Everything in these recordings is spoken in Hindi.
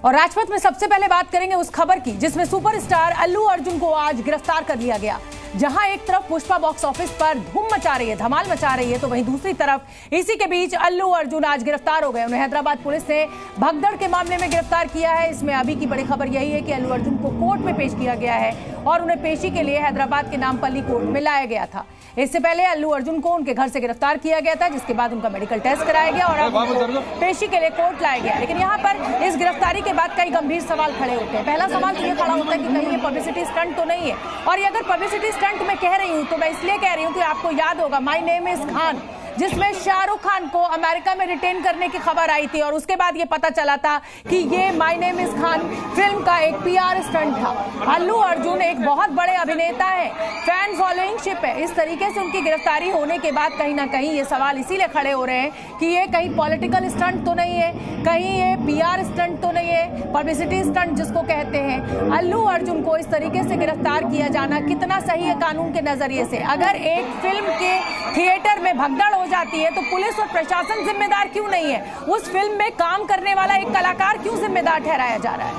और राजपथ में सबसे पहले बात करेंगे उस खबर की जिसमें सुपरस्टार अल्लू अर्जुन को आज गिरफ्तार कर लिया गया। जहां एक तरफ पुष्पा बॉक्स ऑफिस पर धूम मचा रही है, धमाल मचा रही है, तो वहीं दूसरी तरफ इसी के बीच अल्लू अर्जुन आज गिरफ्तार हो गए। उन्हें हैदराबाद पुलिस ने भगदड़ के मामले में गिरफ्तार किया है। इसमें अभी की बड़ी खबर यही है कि अल्लू अर्जुन को कोर्ट में पेश किया गया है और उन्हें पेशी के लिए हैदराबाद के नामपल्ली कोर्ट में लाया गया था। इससे पहले अल्लू अर्जुन को उनके घर से गिरफ्तार किया गया था, जिसके बाद उनका मेडिकल टेस्ट कराया गया और अब पेशी के लिए कोर्ट लाया गया। लेकिन यहाँ पर इस गिरफ्तारी के बाद कई गंभीर सवाल खड़े होते हैं। पहला सवाल तो ये खड़ा होता है कि कहीं ये पब्लिसिटी स्टंट तो नहीं है। और ये अगर पब्लिसिटी स्टंट मैं कह रही हूँ तो मैं इसलिए कह रही हूँ कि आपको याद होगा माय नेम इज खान, जिसमें शाहरुख खान को अमेरिका में रिटेन करने की खबर आई थी और उसके बाद ये पता चला था कि ये my name is Khan film का एक पीआर स्टंट था। अल्लू अर्जुन एक बहुत बड़े अभिनेता है, फैन फॉलोइंगशिप है। इस तरीके से उनकी गिरफ्तारी होने के बाद कहीं ना कहीं ये सवाल इसीलिए खड़े हो रहे हैं कि ये कहीं पॉलिटिकल स्टंट तो नहीं है, कहीं ये पीआर स्टंट तो नहीं है, पब्लिसिटी स्टंट जिसको कहते हैं। अल्लू अर्जुन को इस तरीके से गिरफ्तार किया जाना कितना सही है कानून के नजरिए से? अगर एक फिल्म के थिएटर में भगदड़ हो जाती है तो पुलिस और प्रशासन जिम्मेदार क्यों नहीं है? उस फिल्म में काम करने वाला एक कलाकार क्यों जिम्मेदार ठहराया जा रहा है?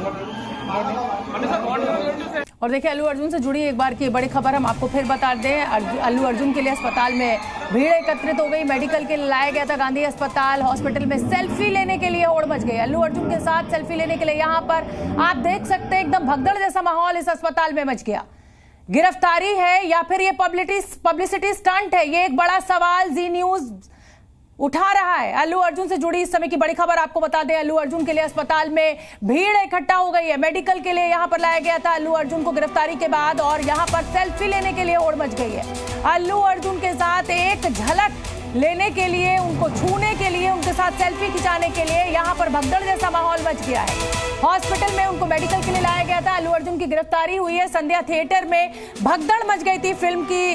और देखिए अल्लू अर्जुन से जुड़ी एक बार की बड़ी खबर हम आपको फिर बता दें। अल्लू अर्जुन के लिए अस्पताल में भीड़ एकत्रित हो गई। मेडिकल के लिए लाया गया था गांधी अस्पताल। हॉस्पिटल में सेल्फी लेने के लिए होड़ मच गई। अल्लू अर्जुन के साथ सेल्फी लेने के लिए यहाँ पर आप देख सकते हैं एकदम भगदड़ जैसा माहौल इस अस्पताल में मच गया। गिरफ्तारी है या फिर ये पब्लिसिटी स्टंट है, ये एक बड़ा सवाल जी न्यूज उठा रहा है। अल्लू अर्जुन से जुड़ी इस समय की बड़ी खबर आपको बता दें। अल्लू अर्जुन के लिए अस्पताल में भीड़ इकट्ठा हो गई है। मेडिकल के लिए यहां पर लाया गया था अल्लू अर्जुन को गिरफ्तारी के बाद और यहां पर सेल्फी लेने के लिए होड़ मच गई है। अल्लू अर्जुन के साथ एक झलक लेने के लिए, उनको छूने के लिए, उनके साथ सेल्फी खिंचाने के लिए यहां पर भगदड़ जैसा माहौल मच गया है। हॉस्पिटल में उनको मेडिकल के लिए लाया गया था। अल्लू अर्जुन की गिरफ्तारी हुई है। संध्या थिएटर में भगदड़ मच गई थी फिल्म की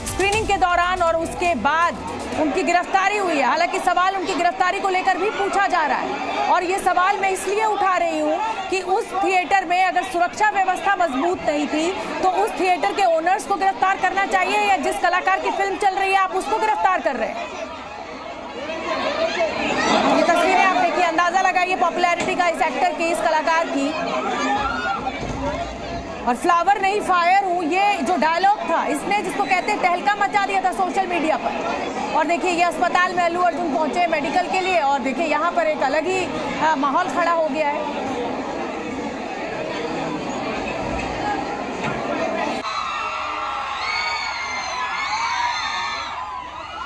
स्क्रीनिंग के दौरान और उसके बाद उनकी गिरफ्तारी हुई है। हालांकि सवाल उनकी गिरफ्तारी को लेकर भी पूछा जा रहा है और ये सवाल मैं इसलिए उठा रही हूँ कि उस थिएटर में अगर सुरक्षा व्यवस्था मजबूत नहीं थी तो उस थिएटर के ओनर्स को गिरफ्तार करना चाहिए या जिस कलाकार की फिल्म चल रही है आप उसको गिरफ्तार कर रहे हैं। ये तस्वीरें आप देखिए, अंदाजा लगाइए पॉपुलैरिटी का इस एक्टर की, इस कलाकार की। और फ्लावर नहीं फायर हूँ, ये जो डायलॉग था इसने जिसको कहते हैं तहलका मचा दिया था सोशल मीडिया पर। और देखिए ये अस्पताल में अल्लू अर्जुन पहुंचे मेडिकल के लिए और देखिए यहाँ पर एक अलग ही माहौल खड़ा हो गया है।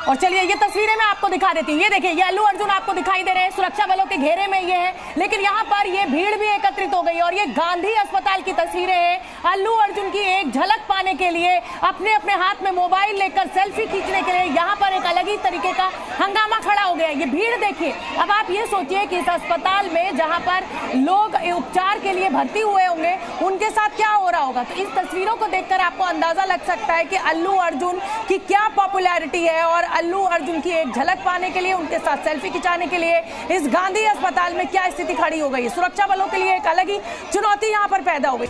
और चलिए ये तस्वीरें मैं आपको दिखा देती हूँ। ये देखिए ये अल्लू अर्जुन आपको दिखाई दे रहे हैं, सुरक्षा बलों के घेरे में ये है, लेकिन यहाँ पर ये भीड़ भी एकत्रित हो गई और ये गांधी अस्पताल की तस्वीरें हैं। अल्लू अर्जुन की एक झलक पाने के लिए अपने अपने हाथ में मोबाइल लेकर सेल्फी खींचने के लिए यहाँ पर एक अलग ही तरीके का हंगामा खड़ा हो गया। ये भीड़ देखिए। अब आप ये सोचिए कि इस अस्पताल में जहाँ पर लोग उपचार के लिए भर्ती हुए होंगे उनके साथ क्या हो रहा होगा। तो इस तस्वीरों को देखकर आपको अंदाजा लग सकता है कि अल्लू अर्जुन की क्या पॉपुलैरिटी है और अल्लू अर्जुन की एक झलक पाने के लिए, उनके साथ सेल्फी खिंचाने के लिए इस गांधी अस्पताल में क्या स्थिति खड़ी हो गई। सुरक्षा बलों के लिए एक अलग ही चुनौती यहां पर पैदा हो गई।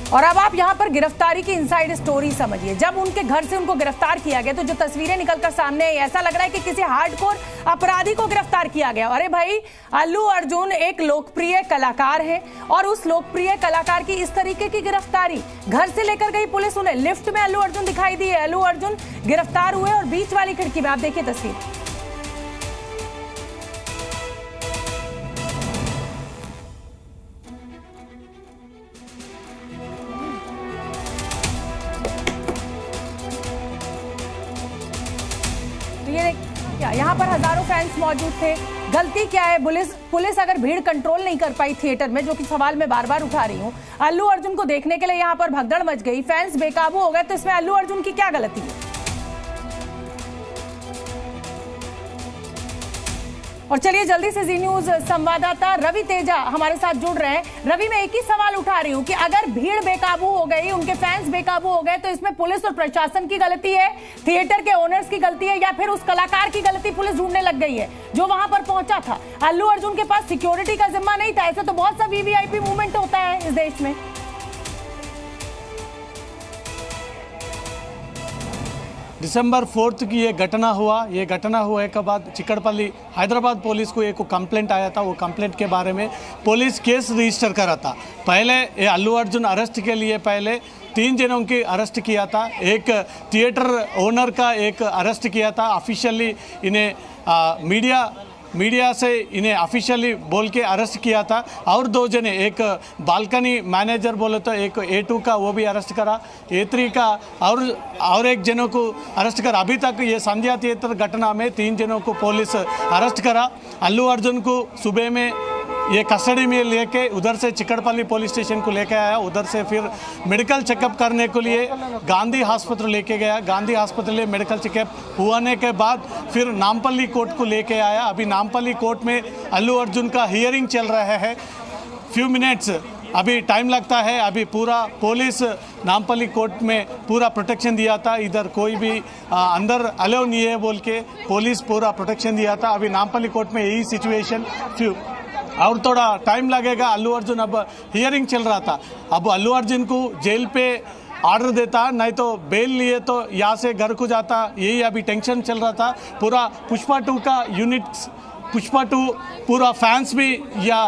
और अब आप यहां पर गिरफ्तारी की इनसाइड स्टोरी समझिए। जब उनके घर से उनको गिरफ्तार किया गया तो जो तस्वीरें निकलकर सामने आई, ऐसा लग रहा है कि किसी हार्डकोर अपराधी को गिरफ्तार किया गया। अरे भाई, अल्लू अर्जुन एक लोकप्रिय कलाकार है और उस लोकप्रिय कलाकार की इस तरीके की गिरफ्तारी घर से लेकर गई पुलिस। उन्हें लिफ्ट में अल्लू अर्जुन दिखाई दिए, अल्लू अर्जुन गिरफ्तार हुए और बीच वाली खिड़की में आप देखिए तस्वीर। यहाँ पर हजारों फैंस मौजूद थे। गलती क्या है? पुलिस अगर भीड़ कंट्रोल नहीं कर पाई थिएटर में, जो कि सवाल मैं बार बार उठा रही हूँ, अल्लू अर्जुन को देखने के लिए यहाँ पर भगदड़ मच गई, फैंस बेकाबू हो गए, तो इसमें अल्लू अर्जुन की क्या गलती है? और चलिए जल्दी से जी न्यूज संवाददाता रवि तेजा हमारे साथ जुड़ रहे हैं। रवि, मैं एक ही सवाल उठा रही हूँ कि अगर भीड़ बेकाबू हो गई, उनके फैंस बेकाबू हो गए, तो इसमें पुलिस और प्रशासन की गलती है, थिएटर के ओनर्स की गलती है या फिर उस कलाकार की गलती पुलिस ढूंढने लग गई है जो वहां पर पहुंचा था? अल्लू अर्जुन के पास सिक्योरिटी का जिम्मा नहीं था। ऐसे तो बहुत सा वीवीआईपी मूवमेंट होता है इस देश में। दिसंबर 4 की ये घटना हुआ। ये घटना हुए के बाद चिकड़पल्ली हैदराबाद पुलिस को एक कंप्लेंट आया था। वो कंप्लेंट के बारे में पुलिस केस रजिस्टर करा था। पहले ये अल्लू अर्जुन अरेस्ट के लिए पहले 3 जनों की अरेस्ट किया था। एक थिएटर ओनर का एक अरेस्ट किया था। ऑफिशियली इन्हें मीडिया से इन्हें ऑफिशियली बोल के अरेस्ट किया था। और 2 जने, एक बालकनी मैनेजर बोले तो एक A2 का वो भी अरेस्ट करा, A3 का और एक जनों को अरेस्ट करा। अभी तक ये संध्या थिएटर घटना में 3 जनों को पुलिस अरेस्ट करा। अल्लू अर्जुन को सुबह में ये कस्टडी में लेके उधर से चिकड़पल्ली पुलिस स्टेशन को लेके आया। उधर से फिर मेडिकल चेकअप करने के लिए गांधी अस्पताल लेके गया। गांधी अस्पताल में मेडिकल चेकअप होने के बाद फिर नामपल्ली कोर्ट को लेके आया। अभी नामपल्ली कोर्ट में अल्लू अर्जुन का हियरिंग चल रहा है। फ्यू मिनट्स अभी टाइम लगता है। अभी पूरा पुलिस नामपल्ली कोर्ट में पूरा प्रोटेक्शन दिया था। इधर कोई भी अंदर अलाउ नहीं है बोल के पुलिस पूरा प्रोटेक्शन दिया था। अभी नामपल्ली कोर्ट में यही सिचुएशन और थोड़ा टाइम लगेगा। अल्लू अर्जुन अब हियरिंग चल रहा था। अब अल्लू अर्जुन को जेल पे ऑर्डर देता, नहीं तो बेल लिए तो यहाँ से घर को जाता। यही अभी टेंशन चल रहा था। पूरा पुष्पा 2 का यूनिट्स, पुष्पा 2 पूरा फैंस भी या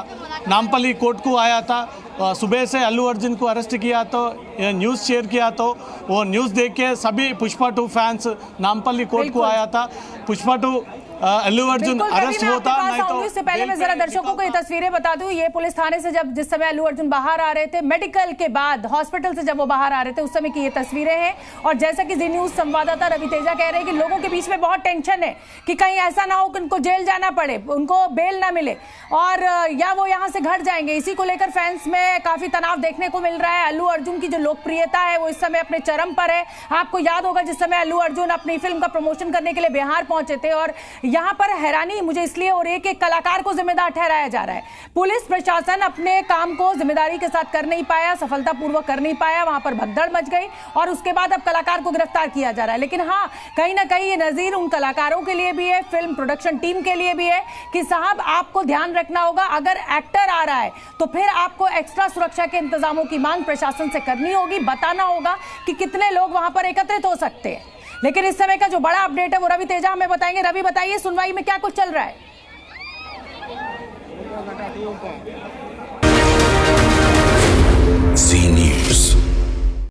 नामपल्ली कोर्ट को आया था। सुबह से अल्लू अर्जुन को अरेस्ट किया तो न्यूज़ शेयर किया तो वो न्यूज़ देख के सभी पुष्पा 2 फैंस नामपल्ली कोर्ट को आया था। पुष्पा 2 अल्लू अर्जुन अरेस्ट होता नहीं तो। इससे पहले मैं जरा दर्शकों को ये तस्वीरें बता दूं। ये पुलिस थाने से जिस समय अल्लू अर्जुन बाहर आ रहे थे, मेडिकल के बाद हॉस्पिटल से जब वो बाहर आ रहे थे, उस समय की ये तस्वीरें हैं। और जैसा कि जी न्यूज संवाददाता रवि तेजा कह रहे हैं कि लोगों के बीच में बहुत टेंशन है कि कहीं ऐसा ना हो कि उनको जेल जाना पड़े, उनको बेल ना मिले और या वो यहाँ से घर जाएंगे। इसी को लेकर फैंस में काफी तनाव देखने को मिल रहा है। अल्लू अर्जुन की जो लोकप्रियता है वो इस समय अपने चरम पर है। आपको याद होगा जिस समय अल्लू अर्जुन अपनी फिल्म का प्रमोशन करने के लिए बिहार पहुंचे थे और यहाँ पर हैरानी मुझे इसलिए हो रही है कि कलाकार को जिम्मेदार ठहराया जा रहा है। पुलिस प्रशासन अपने काम को जिम्मेदारी के साथ कर नहीं पाया, सफलतापूर्वक कर नहीं पाया। वहां पर भगदड़ मच गई और उसके बाद अब कलाकार को गिरफ्तार किया जा रहा है। लेकिन हाँ, कहीं ना कहीं ये नजीर उन कलाकारों के लिए भी है, फिल्म प्रोडक्शन टीम के लिए भी है कि साहब आपको ध्यान रखना होगा, अगर एक्टर आ रहा है तो फिर आपको एक्स्ट्रा सुरक्षा के इंतजामों की मांग प्रशासन से करनी होगी। बताना होगा कि कितने लोग वहां पर एकत्रित हो सकते हैं। लेकिन इस समय का जो बड़ा अपडेट है वो रवि तेजा हमें बताएंगे। रवि, बताइए सुनवाई में क्या कुछ चल रहा है? जी न्यूज़।